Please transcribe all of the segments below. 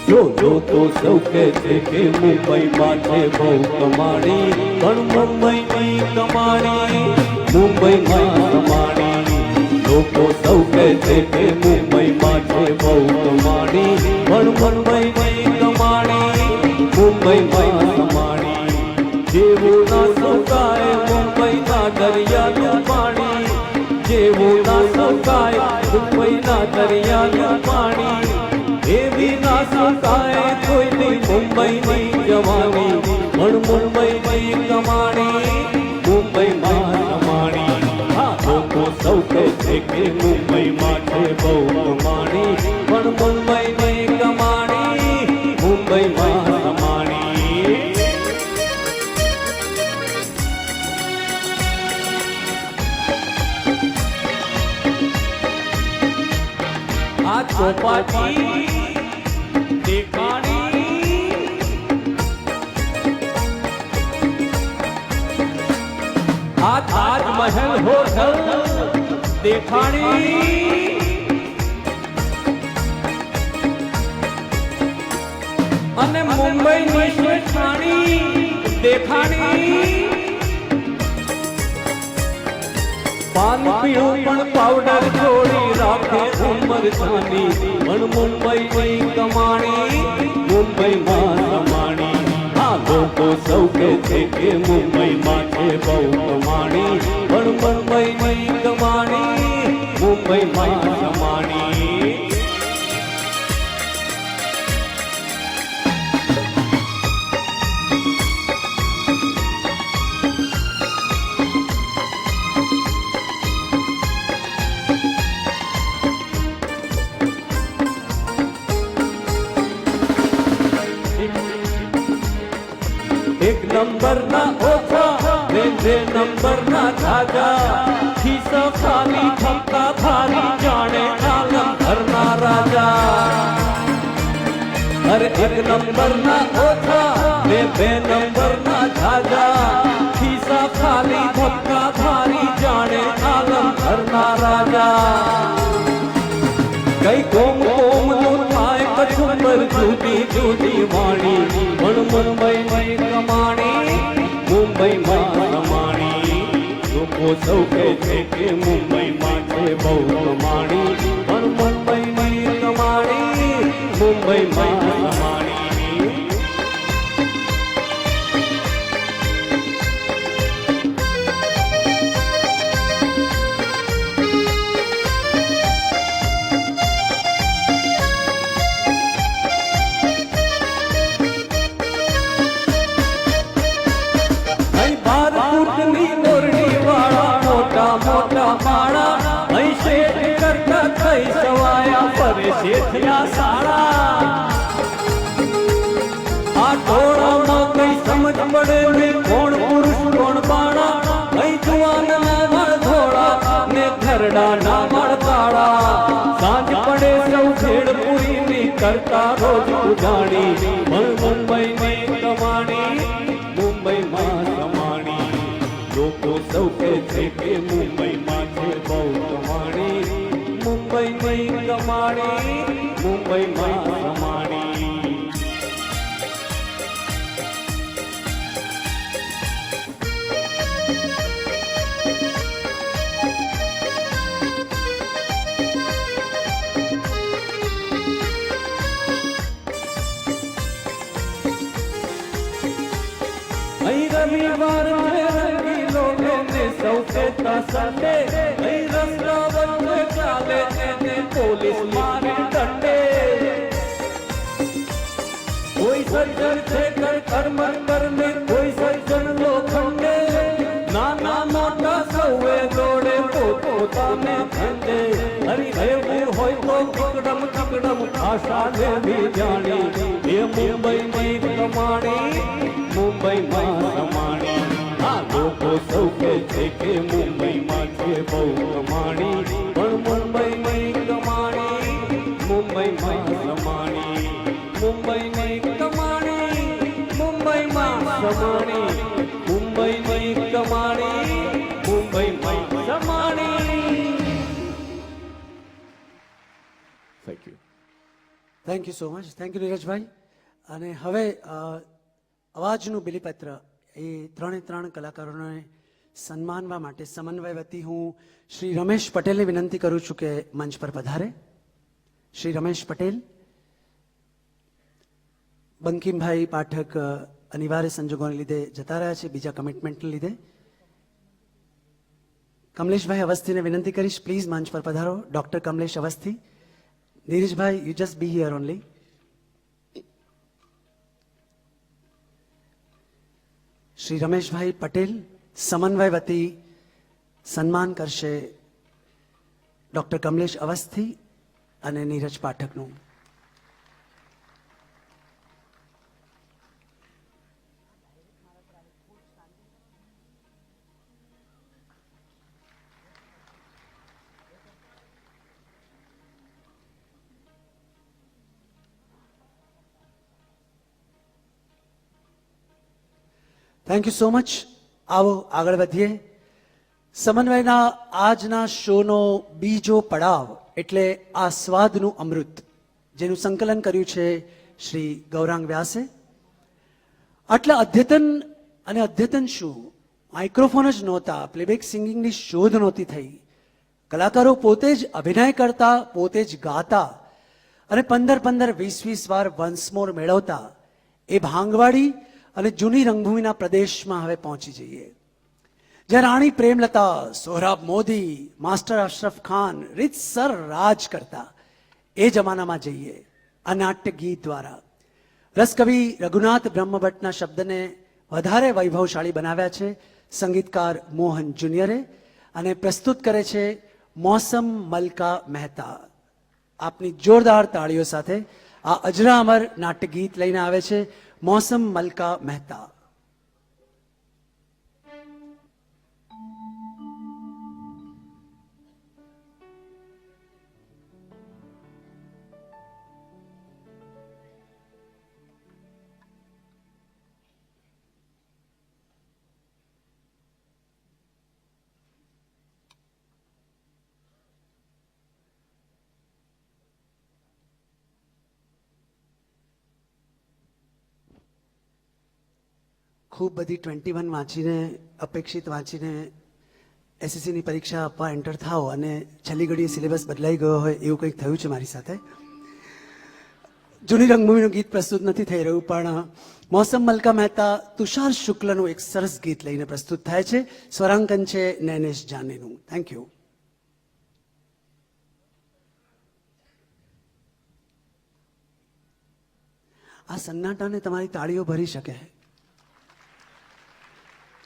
જો જો તો સૌ કહે છે કે મુંબઈમાં છે બહુ કમાણી, પણ મુંબઈની કમાણી મુંબઈમાં કમાણી. લોકો સૌ કહે છે કે મુંબઈમાં છે બહુ કમાણી, પણ મુંબઈની કમાણી મુંબઈમાં કમાણી. જેવું ના સુકાય મુંબઈના દરિયાનું પાણી, જેવું ના સુકાય મુંબઈના દરિયાનું પાણી, એવી ના સુકાય કોઈની મુંબઈની જવાની, પણ મુંબઈની કમાણી મુંબઈમાં કમાણી. લોકો સૌ કહે છે કે મુંબઈમાં છે બહુ કમાણી, પણ મુંબઈની કમાણી મુંબઈમાં કમાણી. આ ચોપાટી દેખાણી, આ તાજમહેલ હોટલ દેખાણી, અને મુંબઈની શેઠાણી દેખાણી. પાન પીળું પણ પાવડર છોડી રાખે ઉંમર જાની, પણ મુંબઈની કમાણી મુંબઈમાં કમાણી. આ લોકો સૌ કહે છે કે મુંબઈમાં છે બહુ કમાણી, પણ મુંબઈની કમાણી મુંબઈમાં કમાણી. એક નંબરના ઓછા બે નંબરના જાજા, ખિસ્સા ખાલી થપકા ભારી જાણે આલમ ઘરના રાજા. અરે એક નંબરના ઓછા બે નંબરના જાજા, ખિસ્સા ખાલી થપકા ભારી જાણે આલમ ઘરના રાજા. કઈ કોમ કોમ નું થાય કચુંબર જુદી જુદી વાણી, પણ મુંબઈની કમાણી મુંબઈમાં કમાણી. લોકો સૌ કહે છે કે મુંબઈમાં છે બહુ કમાણી, પણ મુંબઈની કમાણી મુંબઈમાં કમાણી. મોટા માળા અહીં શેઠ કરતા થઈ સવાયા ફરે શેઠિયા સાળા. આ ટોળામાં કઈ સમજ પડે ને કોણ પુરુષ કોણ બાણા, અહીં જુવાન ના મળ ધોળા ને ઘરડા ના મળ કાળા. સાંજ પડે સૌ ભેળપુરી ની કરતા રોજ ઉજાણી, પણ મુંબઈની કમાણી મુંબઈમાં કમાણી. લોકો સૌ કહે છે કે મુંબઈમાં છે બહુ કમાણી, મુંબઈની કમાણી મુંબઈમાં કમાણી. અહીં રવિવાર સૌ કહેતા સંડે, અહીં રસ્તા વચ્ચે ચાલે છે પોલીસ મારે દંડે. કોઈ સજ્જન છે કર્મર કરને, કોઈ સજ્જન લોખંડે, નાના મોટા સૌએ દોડે પોતાને ધંધે. હરી રહેવું હોય તો કકડમ કકડમ આશાને બી જાણી, એ મુંબઈની કમાણી મુંબઈમાં કમાણી. લોકો સૌ કહે છે કે મુંબઈમાં છે બહુ કમાણી, પણ મુંબઈની કમાણી મુંબઈમાં કમાણી. મુંબઈની કમાણી મુંબઈમાં કમાણી, મુંબઈની કમાણી મુંબઈમાં કમાણી. Thank you. Thank you so much. Thank you નીરજભાઈ. અને હવે અવાજનું બિલીપત્ર એ ત્રણે ત્રણ કલાકારોને સન્માનવા માટે સમન્વય વતી હું શ્રી રમેશ પટેલને વિનંતી કરું છું કે મંચ પર પધારે. શ્રી રમેશ પટેલ. બંકિમભાઈ પાઠક અનિવાર્ય સંજોગોને લીધે જતા રહ્યા છે, બીજા કમિટમેન્ટને લીધે. કમલેશભાઈ અવસ્થીને વિનંતી કરીશ, પ્લીઝ મંચ પર પધારો. ડોક્ટર કમલેશ અવસ્થી. નીરજભાઈ, you just be here only. Shri રમેશભાઈ પટેલ સમન્વય વતી સન્માન કરશે ડોક્ટર કમલેશ અવસ્થી અને નીરજ પાઠકનું. Thank you so much. આવો આગળ વધીએ. સમન્વયના આજના શોનો બીજો પડાવ એટલે આસ્વાદનું અમૃત, જેનું સંકલન કર્યું છે શ્રી ગૌરાંગ વ્યાસે. આટલા અદ્યતન, અને અદ્યતન શું, માઇક્રોફોન જ નહોતા, પ્લેબેક સિંગિંગની શોધ નહોતી થઈ. કલાકારો પોતે જ અભિનય કરતા, પોતે જ ગાતા અને 15-20 વાર વન્સ મોર મેળવતા. એ ભાંગવાડી અને જૂની રંગભૂમિના પ્રદેશમાં હવે પહોંચી જઈએ, જ્યાં રાણી પ્રેમલતા, સોહરાબ મોદી, માસ્ટર અશરફ ખાન રીતસર રાજ કરતા એ જમાનામાં જઈએ આ નાટ્ય ગીત દ્વારા. રસકવિ રઘુનાથ બ્રહ્મભટ્ટના શબ્દને વધારે વૈભવશાળી બનાવ્યા છે સંગીતકાર મોહન જુનિયરે, અને પ્રસ્તુત કરે છે મોસમ મલકા મહેતા. આપની જોરદાર તાળીઓ સાથે આ અજરા અમર નાટ્ય ગીત લઈને આવે છે मौसम मलका मेहता. ખૂબ બધી 21 વાંચીને, અપેક્ષિત વાંચીને એસએસસીની પરીક્ષા આપવા એન્ટર થાઓ અને છેલ્લી ઘડીએ સિલેબસ બદલાઈ ગયો હોય એવું કંઈક થયું છે મારી સાથે. જૂની રંગભૂમિનું ગીત પ્રસ્તુત નથી થઈ રહ્યું, પણ મોસમ મલકા મહેતા તુષાર શુક્લનું એક સરસ ગીત લઈને પ્રસ્તુત થાય છે. સ્વરાંકન છે નૈનેશ જાનેનું. Thank you. આ સન્નાટાને તમારી તાળીઓ ભરી શકે.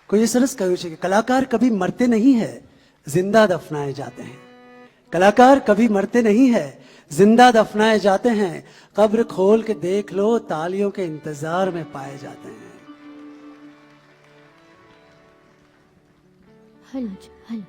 कोई सरस कहूँ છે કે कलाकार कभी मरते नहीं है, जिंदा दफनाए जाते हैं. कलाकार कभी मरते नहीं है, जिंदा दफनाए जाते हैं. कब्र खोल के देख लो, तालियों के इंतजार में पाए जाते हैं. Hello hello.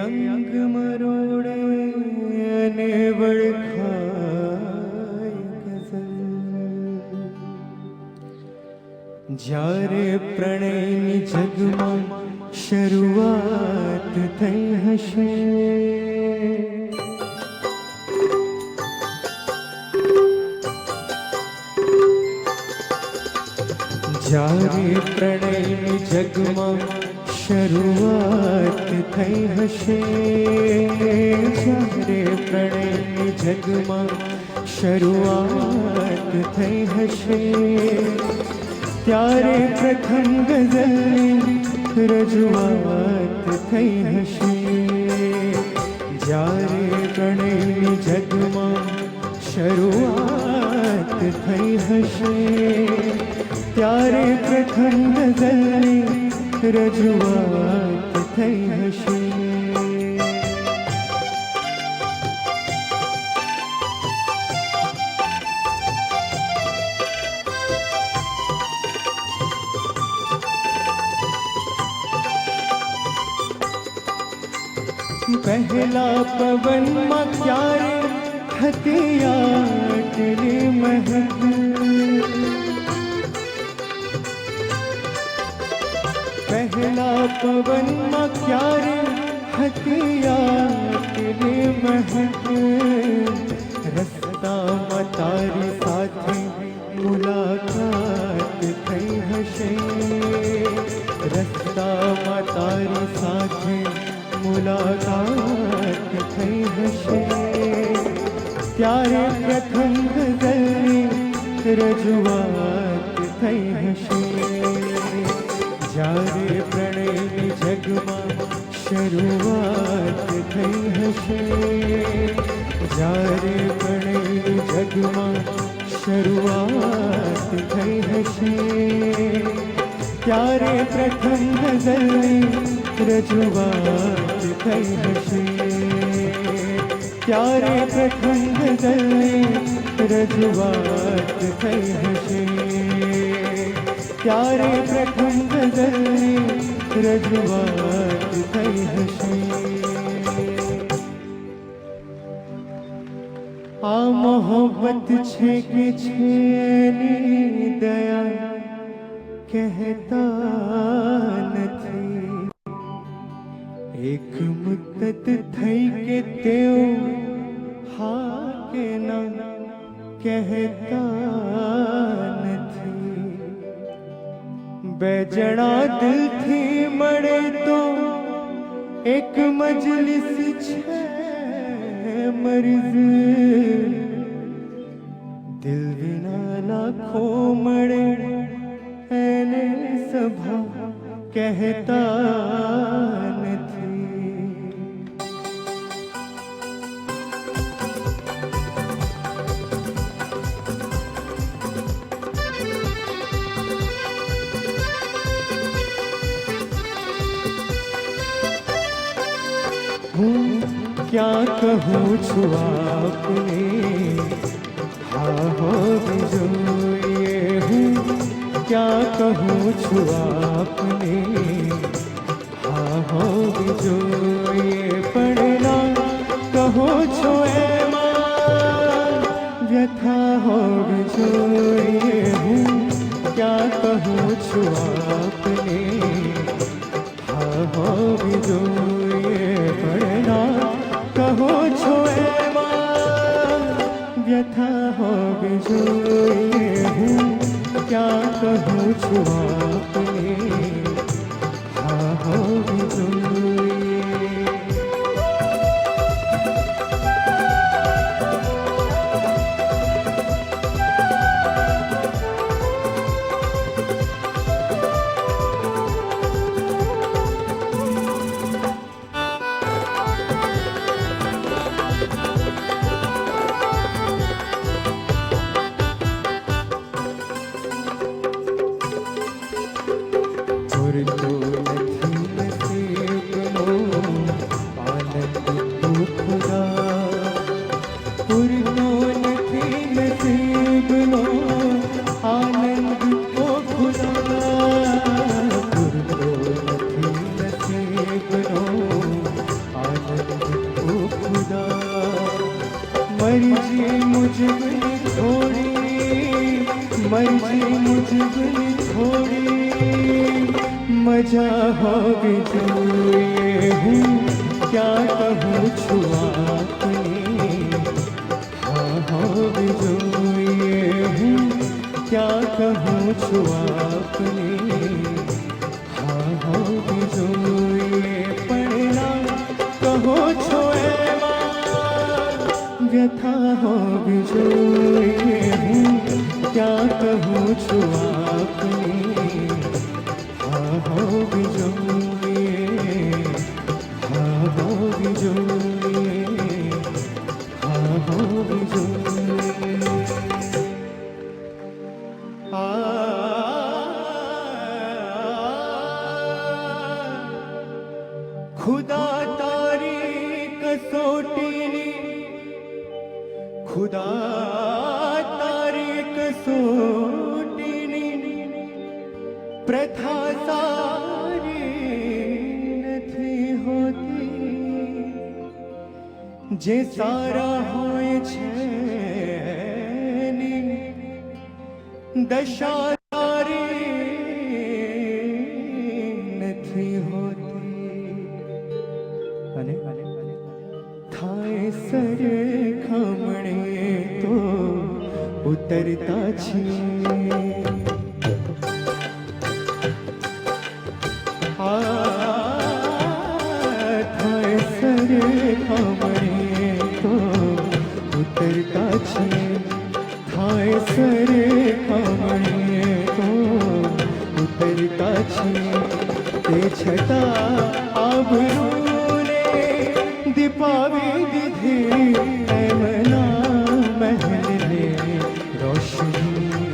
અંગ મરોડે અને વળખાય ગઝલ. જ્યારે પ્રણયની જગમાં શરૂઆત થઈ હશે, જ્યારે પ્રણયની જગમાં શરૂઆત થઈ હશે, જ્યારે પ્રણયની જગમાં શરૂઆત થઈ હશે, ત્યારે પ્રથમ ગઝલની રજૂઆત થઈ હશે. જ્યારે પ્રણયની જગમાં શરૂઆત થઈ હશે, ત્યારે પ્રથમ ગઝલની રજૂઆત થઈ હશે. પહેલા પવનમાં ક્યારે હતી આટલી મહેક, પહેલા પવનમાં ક્યારે હતી આટલી મહેક, રસ્તામાં તારી સાથે મુલાકાત થઈ હશે, રસ્તામાં તારી સાથે મુલાકાત થઈ હશે, ત્યારે પ્રથમ ગઝલની રજૂઆત થઈ હશે. જ્યારે પ્રણયની જગમાં શરૂઆત થઈ હશે, જ્યારે પ્રણયની જગમાં શરૂઆત થઈ હશે, ત્યારે પ્રથમ ગઝલની રજૂઆત થઈ હશે, ત્યારે પ્રથમ ગઝલની રજૂઆત થઈ હશે, ત્યારે પ્રથમ ગઝલની રજૂઆત થઈ હશે. આ મોહબ્બત છે કે છેની દયા કહેતા નથી, એક મુદ્દત થઈ કે તેઓ હા કે ના કહેતા નથી. બે જણા દિલથી મળે તો એક મજલિસ છે મર્ઝ, દિલ વિના લાખો મળે એને સભા કહેતા નથી. હું ક્યાં કહું છું આપને હા હોવી જોઈએ, હું ક્યાં કહું છું આપને હા હોવી જોઈએ, પણ ના કહો છો એમાં વ્યથા હોવી જોઈએ. હું ક્યાં કહું છું આપને હા હોવી જોઈએ, પણ ના કહો છો એમાં વ્યથા હોવી જોઈએ. હું ક્યાં કહું છું આપને હા હોવી જોઈએ. પૂરતો નથી નસીબનો આનંદ તું ખુદા, પૂરતો નથી નસીબનો આનંદ તો ખુદા, પૂરતો નથી નસીબનો જીવન થોડી મજા હોવી જોઈએ. હું ક્યાં કહું છું આપને, હા હોવી જોઈએ. હું ક્યાં કહું છું આપને, હા હોવી જોઈએ. પણ ના કહો છો એમાં વ્યથા હોવી જોઈએ. હું ક્યાં કહું છું આપને, હા હોવી જોઈએ. હા હોવી જોઈએ. હા હોવી જોઈએ. ખુદા તારી કસોટીની, ખુદા તારી કસોટીની પ્રથા સારી નથી હોતી. જે સારા હોય છે એની દશા સારી નથી હોતી. અને થાય સરખામણે તો ઉતરતા છીએ. થાય સરખામણે તો ઉતરતા છીએ. થાય સરખામણે તો ઉતરતા છીએ. તે છતાં આબરૂને દીપાવી દીધી એમના મહેલને રોશની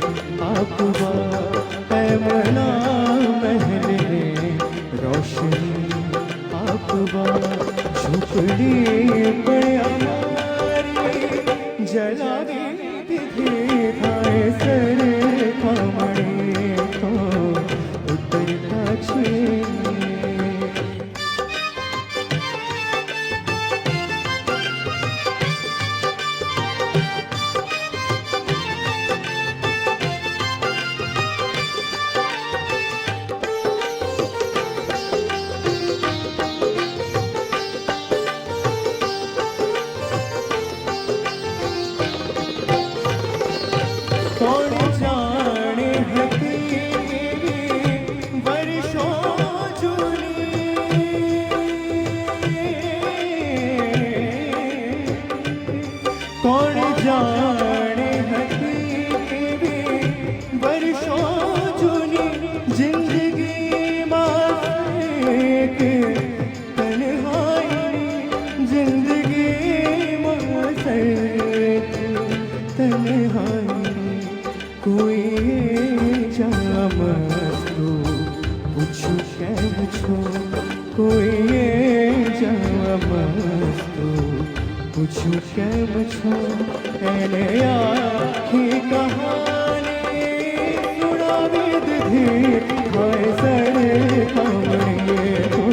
આપવા. એમના મહેલને રોશની આપવા. ઝૂંપડી પણ અમારી જલાવી દીધી. થાય સરખામણે તો ઉતરતા છીએ. કોણ જાણે હતી એવી વર્ષો જૂની. કોણ જાણે હતી એવી વર્ષો જૂની. જિંદગીમાં એક તન્હાઈ, જિંદગીમાં તન્હાઈ. કોઈએ જામસ્તું પૂછ્યું કેમ છો. કોઈએ જામસ્તું પૂછ્યું કેમ છો. એને આખી કહાની સુણાવી દીધી. થાય સરખામણે તો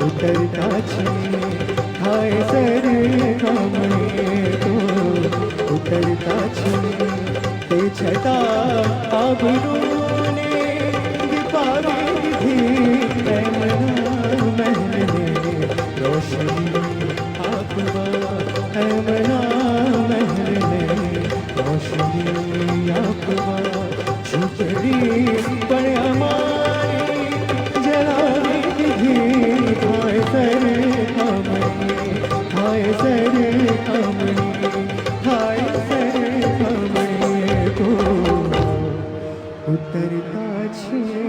ઉતરતા છીએ. થાય સરખામણે તો ઉતરતા છીએ. તે છતાં આબરૂને દીપાવી દીધી. એમના મહેલને રોશની આપવા. એમના મહેલને રોશની આપવા. ઝૂંપડી પણ અમારી જલાવી દીધી. થાય સરખામણે, થાય સરખામણે, થાય સરખામણે તો ઉતરતા છીએ.